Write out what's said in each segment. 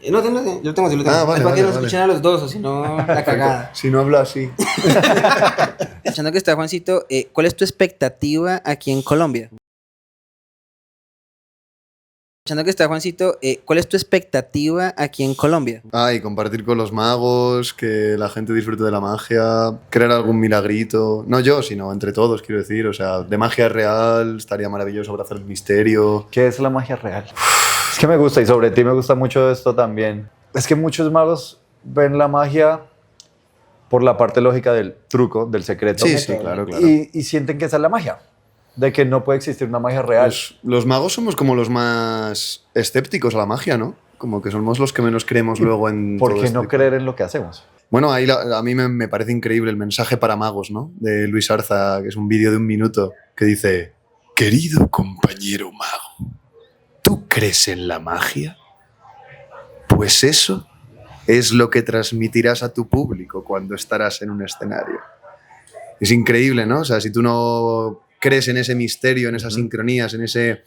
No, yo lo tengo. Ah, vale, es para que vale, nos escuchen a los dos, o si no, la cagada. Si no habla así. Escuchando que está Juancito, ¿cuál es tu expectativa aquí en Colombia? Escuchando que está Juancito, ¿cuál es tu expectativa aquí en Colombia? Y compartir con los magos, que la gente disfrute de la magia, crear algún milagrito. No yo, sino entre todos, quiero decir. O sea, de magia real estaría maravilloso abrazar el misterio. ¿Qué es la magia real? Es que me gusta, y sobre ti me gusta mucho esto también. Es que muchos magos ven la magia por la parte lógica del truco, del secreto. Sí, sí, claro. Y sienten que esa es la magia, de que no puede existir una magia real. Los magos somos como los más escépticos a la magia, ¿no? Como que somos los que menos creemos luego en ¿Por todo qué este- no creer en lo que hacemos? Bueno, ahí a mí me parece increíble el mensaje para magos, ¿no? De Luis Arza, que es un vídeo de 1 minuto, que dice: querido compañero mago, ¿tú crees en la magia? Pues eso es lo que transmitirás a tu público cuando estarás en un escenario. Es increíble, ¿no? O sea, si tú no crees en ese misterio, en esas sincronías, en ese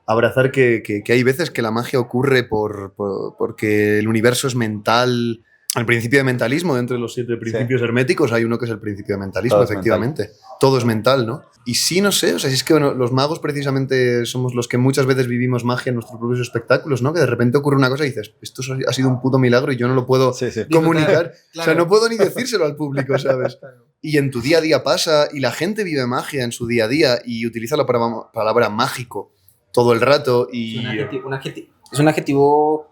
abrazar que hay veces que la magia ocurre porque el universo es mental. El principio de mentalismo, dentro de los 7 principios herméticos, hay uno que es el principio de mentalismo, Todo es efectivamente. Todo es mental, ¿no? Y sí, no sé, o sea, si es que bueno, los magos precisamente somos los que muchas veces vivimos magia en nuestros propios espectáculos, ¿no? Que de repente ocurre una cosa y dices, esto ha sido un puto milagro y yo no lo puedo comunicar. Claro. O sea, no puedo ni decírselo al público, ¿sabes? Y en tu día a día pasa, y la gente vive magia en su día a día y utiliza la palabra mágico todo el rato y... Es un adjetivo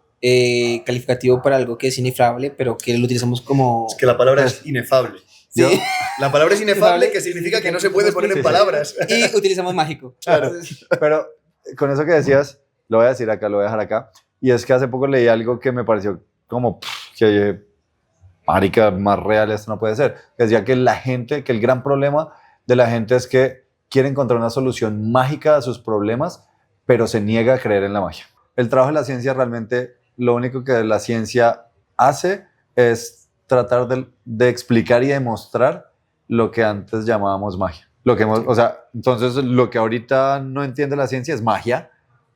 calificativo para algo que es inefable, pero que lo utilizamos como... Es que la palabra es inefable. Sí. ¿No? La palabra es inefable, que significa que no se puede poner en palabras. Y utilizamos mágico. Claro. Pero con eso que decías, lo voy a decir acá, lo voy a dejar acá. Y es que hace poco leí algo que me pareció como que marica, más real esto no puede ser. Que decía que que el gran problema de la gente es que quiere encontrar una solución mágica a sus problemas, pero se niega a creer en la magia. El trabajo de la ciencia realmente, lo único que la ciencia hace es tratar de explicar y demostrar lo que antes llamábamos magia. Entonces lo que ahorita no entiende la ciencia es magia,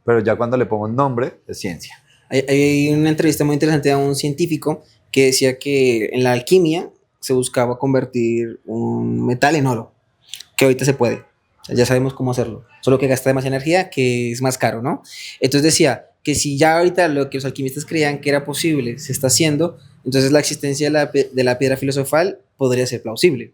pero ya cuando le pongo un nombre es ciencia. Hay una entrevista muy interesante a un científico que decía que en la alquimia se buscaba convertir un metal en oro, que ahorita se puede. O sea, ya sabemos cómo hacerlo, solo que gasta demasiada energía, que es más caro, ¿no? Entonces decía que si ya ahorita lo que los alquimistas creían que era posible se está haciendo, entonces la existencia de la piedra filosofal podría ser plausible.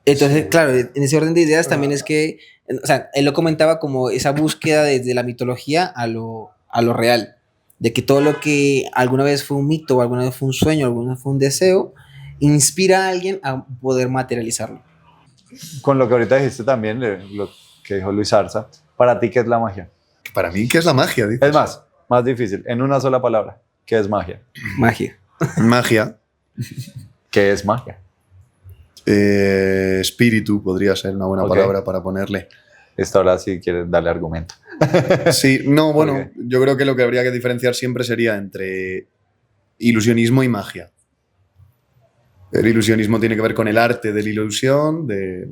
Entonces, claro, en ese orden de ideas también es que, o sea, él lo comentaba como esa búsqueda desde la mitología a lo real, de que todo lo que alguna vez fue un mito, o alguna vez fue un sueño, alguna vez fue un deseo, inspira a alguien a poder materializarlo. Con lo que ahorita dijiste también, lo que dijo Luis Arza, ¿para ti qué es la magia? Para mí, ¿qué es la magia? Dices? Es más difícil, en una sola palabra, ¿qué es magia? Magia. Magia. ¿Qué es magia? Espíritu podría ser una buena palabra para ponerle. Esto ahora sí quieres darle argumento. Sí, no, bueno, yo creo que lo que habría que diferenciar siempre sería entre ilusionismo y magia. El ilusionismo tiene que ver con el arte de la ilusión, de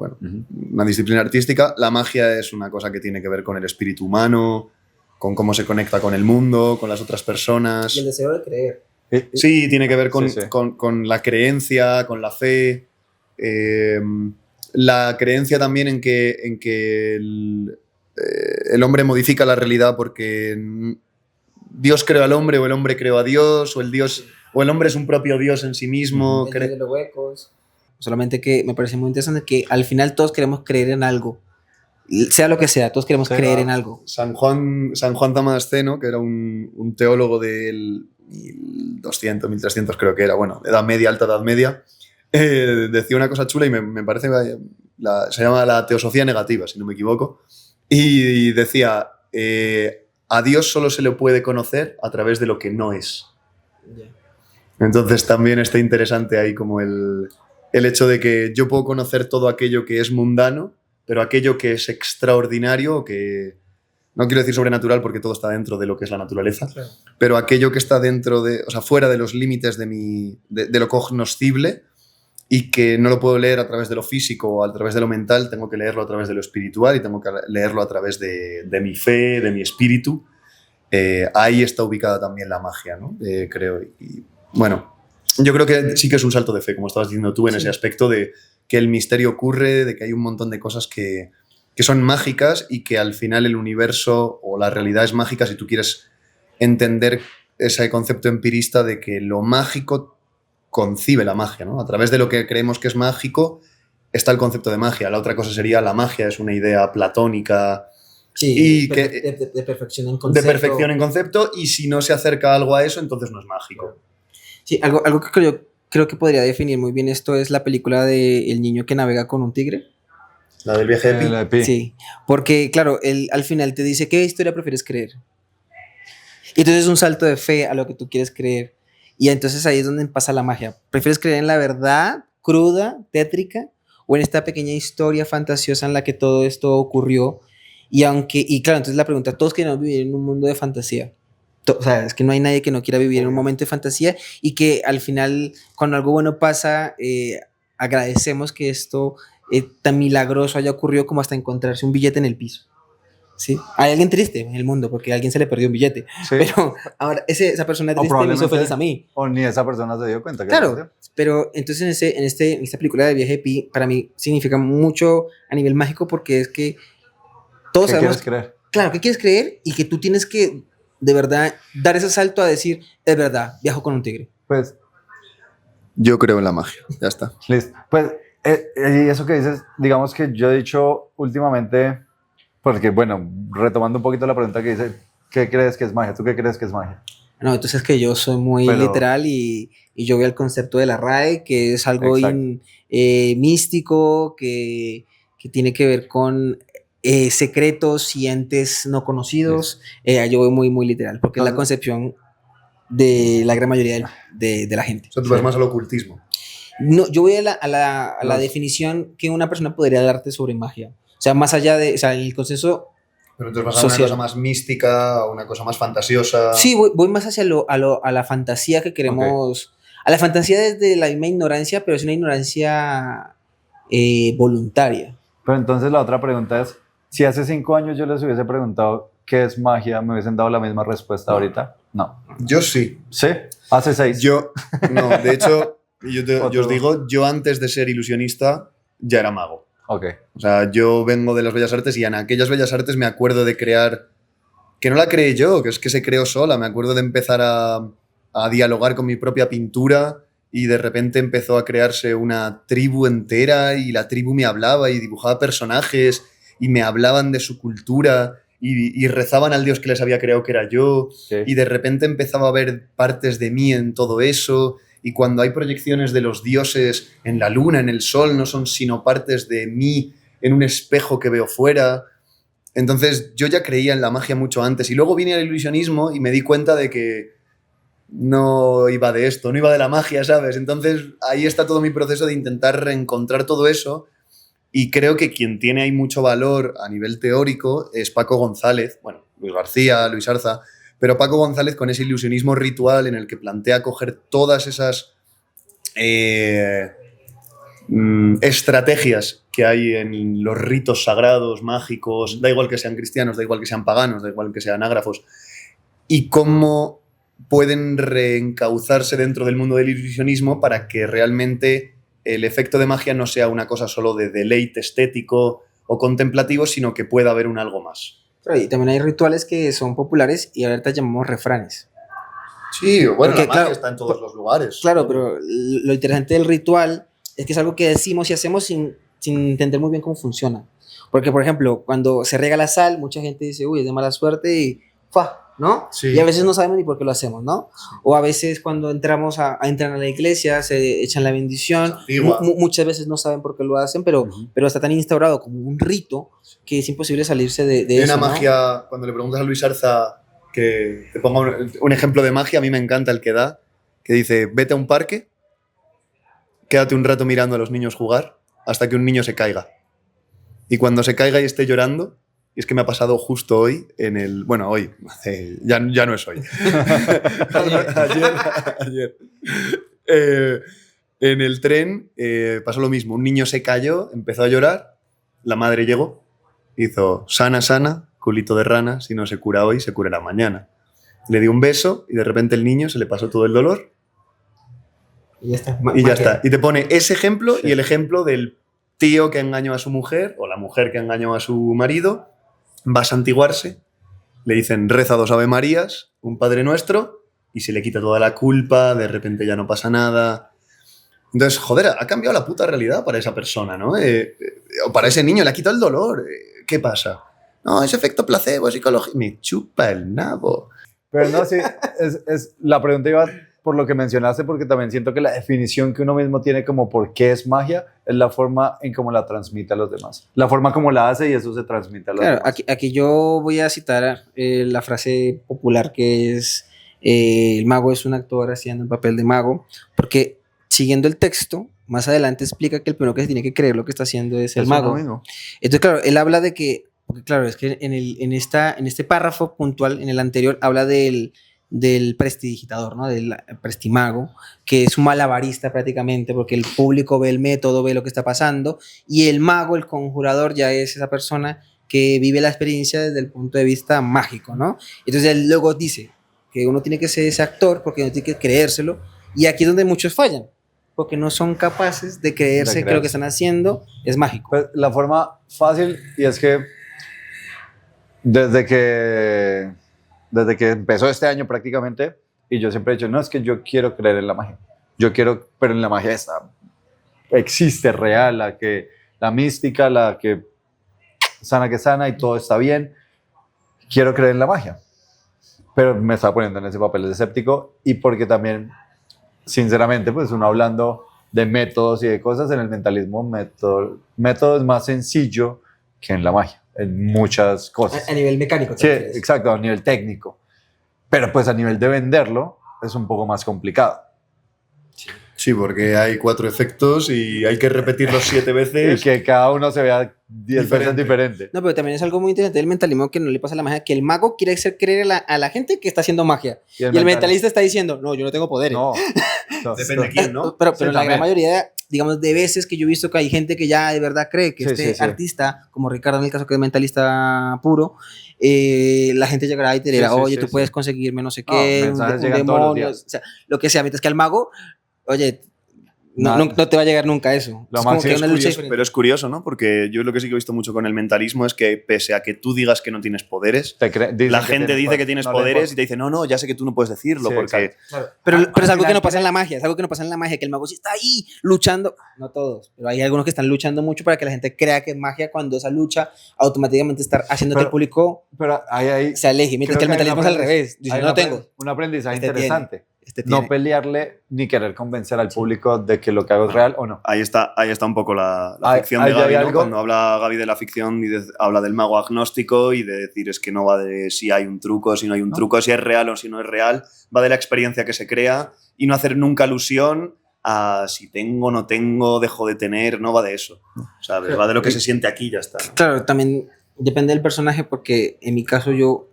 una disciplina artística. La magia es una cosa que tiene que ver con el espíritu humano, con cómo se conecta con el mundo, con las otras personas. Y el deseo de creer. Sí, tiene que ver con la creencia, con la fe. La creencia también en que el hombre modifica la realidad porque Dios creó al hombre o el hombre creó a Dios o el hombre es un propio Dios en sí mismo. De los huecos. Solamente que me parece muy interesante que al final todos queremos creer en algo. Sea lo que sea, todos queremos creer en algo. San Juan Damasceno, que era un teólogo del 1200, 1300 creo que era, bueno, edad media, alta edad media, decía una cosa chula y me parece, se llama la teosofía negativa, si no me equivoco, y decía, a Dios solo se le puede conocer a través de lo que no es. Yeah. Entonces también está interesante ahí como el hecho de que yo puedo conocer todo aquello que es mundano, pero aquello que es extraordinario, que no quiero decir sobrenatural porque todo está dentro de lo que es la naturaleza, claro, pero aquello que está dentro o sea, fuera de los límites de lo cognoscible y que no lo puedo leer a través de lo físico o a través de lo mental, tengo que leerlo a través de lo espiritual y tengo que leerlo a través de mi fe, de mi espíritu. ahí está ubicada también la magia, ¿no? Creo. Y bueno, yo creo que sí que es un salto de fe, como estabas diciendo tú, en ese aspecto de que el misterio ocurre, de que hay un montón de cosas que son mágicas y que al final el universo o la realidad es mágica si tú quieres entender ese concepto empirista de que lo mágico concibe la magia, ¿no? A través de lo que creemos que es mágico está el concepto de magia. La otra cosa sería la magia es una idea platónica y que, de perfección en concepto. de perfección en concepto, y si no se acerca algo a eso, entonces no es mágico. Sí, algo que yo creo que podría definir muy bien esto es la película de El niño que navega con un tigre. La del viaje de Pi. La de Pi. Sí, porque claro, él al final te dice, ¿qué historia prefieres creer? Y entonces es un salto de fe a lo que tú quieres creer. Y entonces ahí es donde pasa la magia. ¿Prefieres creer en la verdad cruda, tétrica, o en esta pequeña historia fantasiosa en la que todo esto ocurrió? Y claro, entonces la pregunta, todos queremos vivir en un mundo de fantasía. O sea, es que no hay nadie que no quiera vivir en un momento de fantasía y que al final, cuando algo bueno pasa, agradecemos que esto tan milagroso haya ocurrido como hasta encontrarse un billete en el piso. ¿Sí? Hay alguien triste en el mundo porque a alguien se le perdió un billete. Sí. Pero ahora esa persona triste me hizo feliz a mí. O ni esa persona se dio cuenta. Claro, pero entonces en esta película de Viaje de Pi, para mí significa mucho a nivel mágico porque es que todos ¿Qué sabemos. quieres creer? Claro, ¿qué quieres creer? Y que tú tienes que de verdad dar ese salto a decir, es verdad, viajo con un tigre. Pues, Yo creo en la magia, ya está. listo. Pues, y eso que dices, digamos que yo he dicho últimamente, porque bueno, retomando un poquito la pregunta que dice, ¿qué crees que es magia? ¿Tú qué crees que es magia? No, entonces es que yo soy muy Pero- literal y yo veo el concepto de la RAE, que es algo Exacto. místico, que tiene que ver con secretos y entes no conocidos. Yo voy muy, muy literal, porque es la concepción de la gran mayoría de la gente. O sea, tú vas más al ocultismo. No, yo voy a la Los- definición que una persona podría darte sobre magia. O sea, más allá de, o sea, el consenso. Pero entonces vas a una Social. cosa más mística, a una cosa más fantasiosa. Sí, voy más hacia a la fantasía que queremos. A la fantasía desde la misma ignorancia, pero es una ignorancia voluntaria. Pero entonces la otra pregunta es, si hace 5 años yo les hubiese preguntado qué es magia, ¿me hubiesen dado la misma respuesta ahorita? No. Yo sí. ¿Sí? Hace 6. No, de hecho, yo os Otro. digo, yo antes de ser ilusionista ya era mago. Ok. O sea, yo vengo de las Bellas Artes y en aquellas Bellas Artes me acuerdo de crear, que no la creé yo, que es que se creó sola, me acuerdo de empezar a dialogar con mi propia pintura y de repente empezó a crearse una tribu entera y la tribu me hablaba y dibujaba personajes y me hablaban de su cultura y rezaban al dios que les había creado que era yo y de repente empezaba a ver partes de mí en todo eso. Y cuando hay proyecciones de los dioses en la luna, en el sol, no son sino partes de mí en un espejo que veo fuera. Entonces yo ya creía en la magia mucho antes. Y luego vine al ilusionismo y me di cuenta de que no iba de esto, no iba de la magia, ¿sabes? Entonces ahí está todo mi proceso de intentar reencontrar todo eso. Y creo que quien tiene ahí mucho valor a nivel teórico es Paco González, bueno, Luis García, Luis Arza, pero Paco González con ese ilusionismo ritual en el que plantea coger todas esas estrategias que hay en los ritos sagrados, mágicos, da igual que sean cristianos, da igual que sean paganos, da igual que sean ágrafos, y cómo pueden reencauzarse dentro del mundo del ilusionismo para que realmente el efecto de magia no sea una cosa solo de deleite estético o contemplativo, sino que pueda haber un algo más. Y también hay rituales que son populares y ahorita llamamos refranes. Sí, bueno, Porque, la magia claro, está en todos los lugares. Claro, pero lo interesante del ritual es que es algo que decimos y hacemos sin entender muy bien cómo funciona. Porque, por ejemplo, cuando se riega la sal, mucha gente dice, uy, es de mala suerte y ¡fa! ¿No? Sí. Y a veces no sabemos ni por qué lo hacemos, ¿no? Sí. O a veces cuando entramos a entrar a la iglesia, se echan la bendición. Muchas veces no saben por qué lo hacen, pero está tan instaurado como un rito que es imposible salirse de eso. Hay una magia, ¿no? Cuando le preguntas a Luis Arza que te ponga un ejemplo de magia, a mí me encanta el que da, que dice, vete a un parque, quédate un rato mirando a los niños jugar hasta que un niño se caiga. Y cuando se caiga y esté llorando, y es que me ha pasado justo hoy en el... Bueno, hoy, ya no es hoy. ayer. En el tren pasó lo mismo. Un niño se cayó, empezó a llorar, la madre llegó, hizo sana, sana, culito de rana, si no se cura hoy, se curará mañana. le dio un beso y de repente el niño se le pasó todo el dolor Y ya está. y ya está. Y te pone ese ejemplo Sí. y el ejemplo del tío que engañó a su mujer o la mujer que engañó a su marido, va a santiguarse, le dicen reza 2 Ave Marías, un Padre Nuestro y se le quita toda la culpa, de repente ya no pasa nada. Entonces, joder, ha cambiado la puta realidad para esa persona, ¿no? O para ese niño, le ha quitado el dolor. ¿Qué pasa? No, es efecto placebo, psicología. Me chupa el nabo. Pero no, sí, la pregunta iba por lo que mencionaste, porque también siento que la definición que uno mismo tiene como por qué es magia es la forma en cómo la transmite a los demás. La forma como la hace y eso se transmite a los Claro, demás. aquí yo voy a citar la frase popular que es el mago es un actor haciendo el papel de mago, porque siguiendo el texto, más adelante explica que el primero que se tiene que creer lo que está haciendo es el Es mago. uno mismo. Entonces, claro, él habla de que, porque claro, es que en este párrafo puntual, en el anterior, habla del prestidigitador, ¿no? Del prestimago, que es un malabarista prácticamente, porque el público ve el método, ve lo que está pasando, y el mago, el conjurador, ya es esa persona que vive la experiencia desde el punto de vista mágico, ¿no? Entonces él luego dice que uno tiene que ser ese actor porque uno tiene que creérselo, y aquí es donde muchos fallan, porque no son capaces de creerse que lo que están haciendo es mágico. Pues, la forma fácil, y es que desde que empezó este año prácticamente, y yo siempre he dicho, no, es que yo quiero creer en la magia. Yo quiero, pero en la magia existe real, la mística, la que sana y todo está bien. Quiero creer en la magia. Pero me estaba poniendo en ese papel de escéptico y porque también, sinceramente, pues uno hablando de métodos y de cosas, en el mentalismo método es más sencillo que en la magia, en muchas cosas. A nivel mecánico. Sí, exacto, a nivel técnico. Pero pues a nivel de venderlo es un poco más complicado. Sí, porque hay 4 efectos y hay que repetirlos 7 Y veces. que cada uno se vea 10 veces diferente. No, pero también es algo muy interesante del mentalismo que no le pasa a la magia, que el mago quiere hacer creer a la gente que está haciendo magia. Y el mentalista está diciendo, no, yo no tengo poderes. No. Depende de quién, ¿no? Pero Sí, la también. gran mayoría, digamos, de veces que yo he visto que hay gente que ya de verdad cree que Sí, sí. artista, como Ricardo en el caso que es mentalista puro, la gente llegará y te dirá, Sí, sí, oye, sí, tú sí. puedes conseguirme no sé qué, mensajes un llegan todos los demonio, o días. sea, lo que sea, mientras que al mago, oye, Nada. no te va a llegar nunca eso. Lo Es como máximo que es una lucha Curioso, diferente. pero es curioso, ¿no? Porque yo lo que sí que he visto mucho con el mentalismo es que pese a que tú digas que no tienes poderes, la gente dice que tienes poderes y te dice, no, ya sé que tú no puedes decirlo Sí, porque... exacto. Claro. Pero es algo final que no pasa en la magia, es algo que no pasa en la magia, que el mago sí está ahí luchando, no todos, pero hay algunos que están luchando mucho para que la gente crea que es magia cuando esa lucha automáticamente está haciendo que el público Pero ahí se aleje, mientras que el mentalismo es al revés, dice, no tengo. Un aprendizaje Este interesante. tiene. No pelearle ni querer convencer al público de que lo que hago es real o no. Ahí está un poco la Ahí- ficción de ahí hay Gaby, ¿no? algo- Cuando habla Gaby de la ficción y habla del mago agnóstico y de decir es que no va de si hay un truco, si no hay un truco, si es real o si no es real, va de la experiencia que se crea y no hacer nunca alusión a si tengo, no tengo, dejo de tener, no va de eso, ¿sabes? Va de lo que se siente aquí y ya está. Claro, también depende del personaje porque en mi caso yo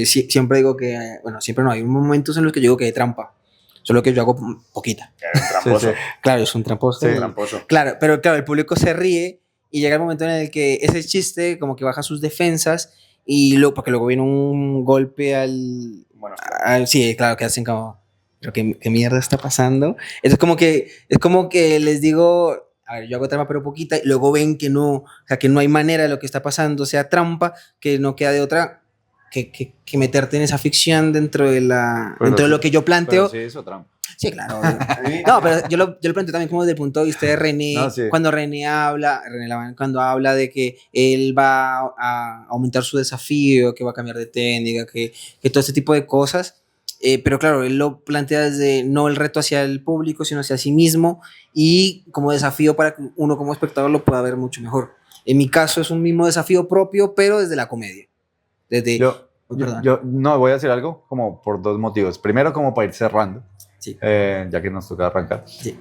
siempre digo que, bueno, siempre no, hay momentos en los que yo digo que hay trampa, solo que yo hago poquita. Que es un tramposo. Sí, sí. Claro, es un tramposo. Sí. Un tramposo. Claro, pero claro, el público se ríe y llega el momento en el que ese chiste como que baja sus defensas y luego, porque luego viene un golpe Bueno, sí, claro, que hacen como, pero ¿qué mierda está pasando? Es como que les digo, a ver, yo hago trampa pero poquita y luego ven que no, o sea, que no hay manera de lo que está pasando, sea trampa, que no queda de otra que meterte en esa ficción dentro de lo que yo planteo. Pero sí hizo trampa. Sí, claro. No, pero yo lo planteo también como desde el punto de vista de René. No, sí. Cuando René Laván, cuando habla de que él va a aumentar su desafío, que va a cambiar de técnica, que todo este tipo de cosas. Pero claro, él lo plantea desde no el reto hacia el público, sino hacia sí mismo y como desafío para que uno como espectador lo pueda ver mucho mejor. En mi caso es un mismo desafío propio, pero desde la comedia. Desde... Perdón. Yo no voy a decir algo como por 2 motivos. Primero, como para ir cerrando, Sí. ya que nos toca arrancar. Sí.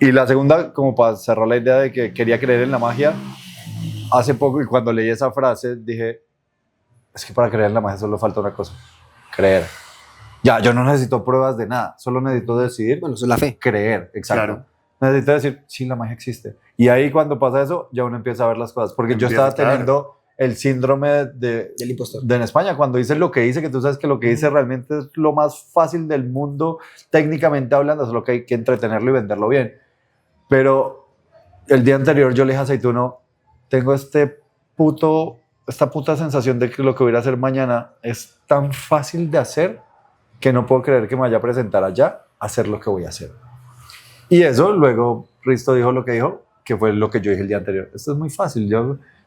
Y la segunda, como para cerrar la idea de que quería creer en la magia. Hace poco, y cuando leí esa frase, dije: es que para creer en la magia solo falta una cosa: creer. Ya, yo no necesito pruebas de nada, solo necesito decidir. Bueno, eso es la fe. Creer, exacto. Claro. Necesito decir, sí, la magia existe. Y ahí cuando pasa eso, ya uno empieza a ver las cosas. Porque yo Empieza, estaba teniendo el síndrome Del impostor. de en España, cuando dice lo que dice, que tú sabes que lo que dice realmente es lo más fácil del mundo, técnicamente hablando, solo que hay que entretenerlo y venderlo bien. Pero el día anterior yo le dije a Aceituno, tengo esta puta sensación de que lo que voy a hacer mañana es tan fácil de hacer que no puedo creer que me vaya a presentar allá a hacer lo que voy a hacer. Y eso, luego Risto dijo lo que dijo, que fue lo que yo dije el día anterior. Esto es muy fácil,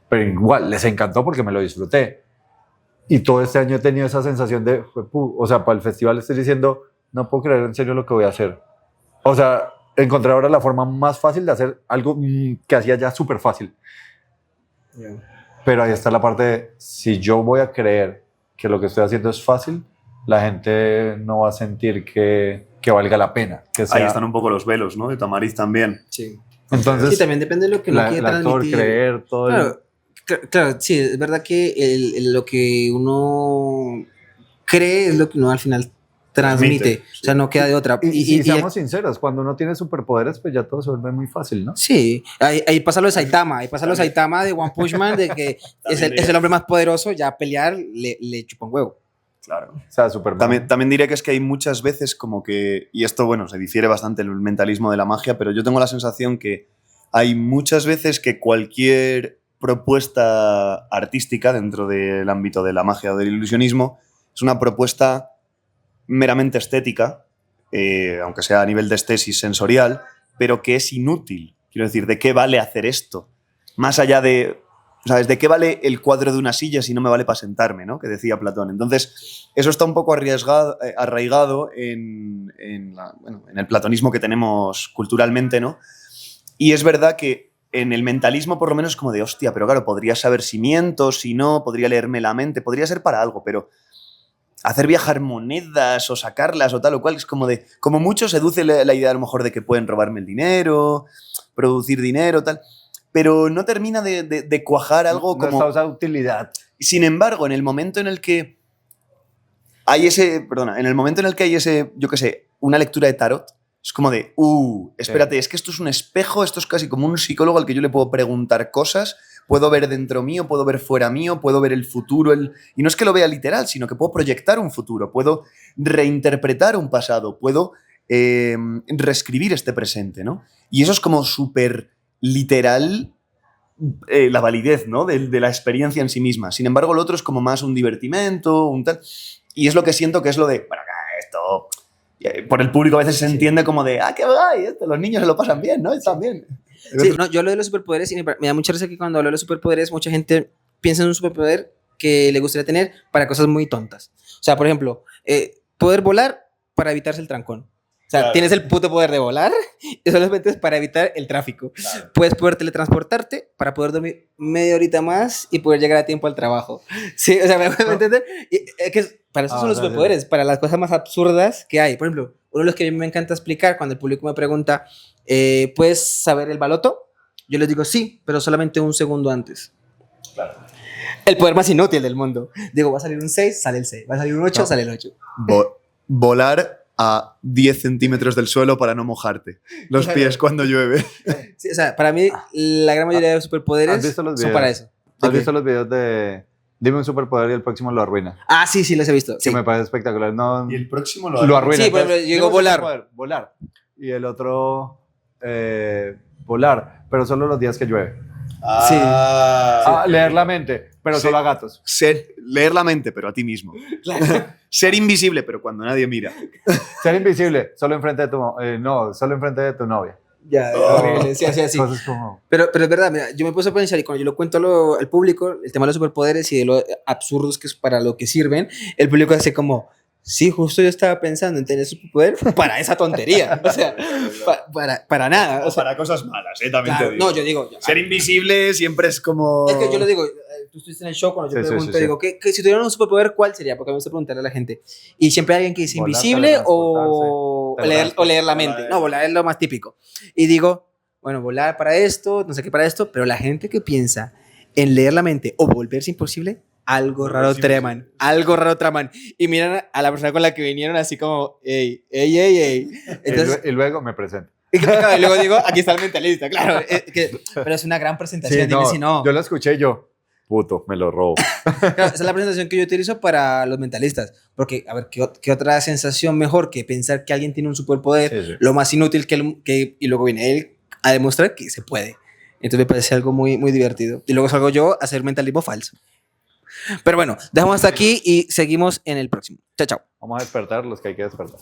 pero igual les encantó porque me lo disfruté. Y todo este año he tenido esa sensación de, o sea, para el festival estoy diciendo, no puedo creer en serio lo que voy a hacer. O sea, encontré ahora la forma más fácil de hacer algo que hacía ya súper fácil. Yeah. Pero ahí está la parte de, si yo voy a creer que lo que estoy haciendo es fácil, la gente no va a sentir que valga la pena. Que sea... Ahí están un poco los velos, ¿no? De Tamariz también. Sí. Entonces, Sí, también depende de lo que uno quiera el actor, transmitir. creer, todo Claro, claro, sí, es verdad que lo que uno cree es lo que uno al final transmite. O sea, no queda de otra. Y seamos sinceros, cuando uno tiene superpoderes, pues ya todo se vuelve muy fácil, ¿no? Sí, ahí pasa lo de Saitama, de One Punch Man, de que es el hombre más poderoso, ya pelear le chupa un huevo. Claro. O sea, Superman. También diré que es que hay muchas veces como que, y esto, bueno, se difiere bastante el mentalismo de la magia, pero yo tengo la sensación que hay muchas veces que cualquier propuesta artística dentro del ámbito de la magia o del ilusionismo es una propuesta meramente estética, aunque sea a nivel de estesis sensorial, pero que es inútil. Quiero decir, ¿de qué vale hacer esto? Más allá de, ¿sabes? ¿De qué vale el cuadro de una silla si no me vale para sentarme, ¿no? Que decía Platón. Entonces, eso está un poco arraigado en el platonismo que tenemos culturalmente, ¿no? Y es verdad que en el mentalismo por lo menos es como de, hostia, pero claro, podría saber si miento, si no, podría leerme la mente, podría ser para algo, pero hacer viajar monedas o sacarlas o tal o cual es como de, como mucho seduce la idea a lo mejor de que pueden robarme el dinero, producir dinero, tal, pero no termina de cuajar algo como... No esa utilidad. Sin embargo, en el momento en el que hay ese, yo qué sé, una lectura de tarot, es como de, espérate, es que esto es un espejo, esto es casi como un psicólogo al que yo le puedo preguntar cosas, puedo ver dentro mío, puedo ver fuera mío, puedo ver el futuro, y no es que lo vea literal, sino que puedo proyectar un futuro, puedo reinterpretar un pasado, puedo reescribir este presente, ¿no? Y eso es como súper literal la validez, ¿no? de la experiencia en sí misma. Sin embargo, lo otro es como más un divertimento, un tal... Y es lo que siento que es lo de, bueno, esto... Por el público a veces se entiende como de, qué guay, los niños se lo pasan bien, ¿no? Están bien. Sí, no, yo hablo de los superpoderes y me da mucha risa que cuando hablo de los superpoderes mucha gente piensa en un superpoder que le gustaría tener para cosas muy tontas. O sea, por ejemplo, poder volar para evitarse el trancón. O sea, claro, tienes el puto poder de volar y solamente es para evitar el tráfico. Claro. Puedes poder teletransportarte para poder dormir media horita más y poder llegar a tiempo al trabajo. Sí, o sea, ¿me entiendes? Para eso son los superpoderes, para las cosas más absurdas que hay. Por ejemplo, uno de los que a mí me encanta explicar cuando el público me pregunta, ¿puedes saber el baloto? Yo les digo sí, pero solamente un segundo antes. Claro. El poder más inútil del mundo. Digo, va a salir un 6, sale el 6. Va a salir un 8, sale el 8. Volar a 10 centímetros del suelo para no mojarte los pies cuando llueve. Sí, o sea, para mí la gran mayoría de los superpoderes son para eso. ¿Has visto los videos de dime un superpoder y el próximo lo arruina? Ah, sí, los he visto. Que sí. me parece espectacular. No, y el próximo lo arruina. Sí, por ejemplo, yo digo volar. Volar. Y el otro, volar, pero solo los días que llueve. Sí. Leer la mente, pero solo a gatos. Leer la mente, pero a ti mismo. Claro. Ser invisible, pero cuando nadie mira. Ser invisible, solo enfrente de solo enfrente de tu novia. Ya, sí, así. Como... Pero es verdad, mira, yo me puse a pensar y cuando yo lo cuento al público, el tema de los superpoderes y de lo absurdos que es para lo que sirven, el público hace como, sí, justo yo estaba pensando en tener superpoder para esa tontería. O sea, para nada. O sea, para cosas malas, también claro, te digo. No, yo digo... Ser invisible siempre es como... Es que yo lo digo, tú estuviste en el show cuando yo pregunto, digo, ¿qué, si tuvieran un superpoder, ¿cuál sería? Porque me gusta preguntarle a la gente. Y siempre hay alguien que dice volar, invisible o leer la mente. No, volar es lo más típico. Y digo, bueno, volar para esto, no sé qué para esto, pero la gente que piensa en leer la mente o volverse imposible... Algo raro traman. Y miran a la persona con la que vinieron así como, ey. Entonces, y luego me presento. Y luego digo, aquí está el mentalista, claro. Pero es una gran presentación. Sí, no, yo lo escuché yo. puto, me lo robo. Claro, esa es la presentación que yo utilizo para los mentalistas. Porque, a ver, ¿qué otra sensación mejor que pensar que alguien tiene un superpoder? Sí, sí. Lo más inútil y luego viene él a demostrar que se puede. Entonces me parece algo muy, muy divertido. Y luego salgo yo a hacer mentalismo falso. Pero bueno, dejamos hasta aquí y seguimos en el próximo. Chao, chao. Vamos a despertar los que hay que despertar.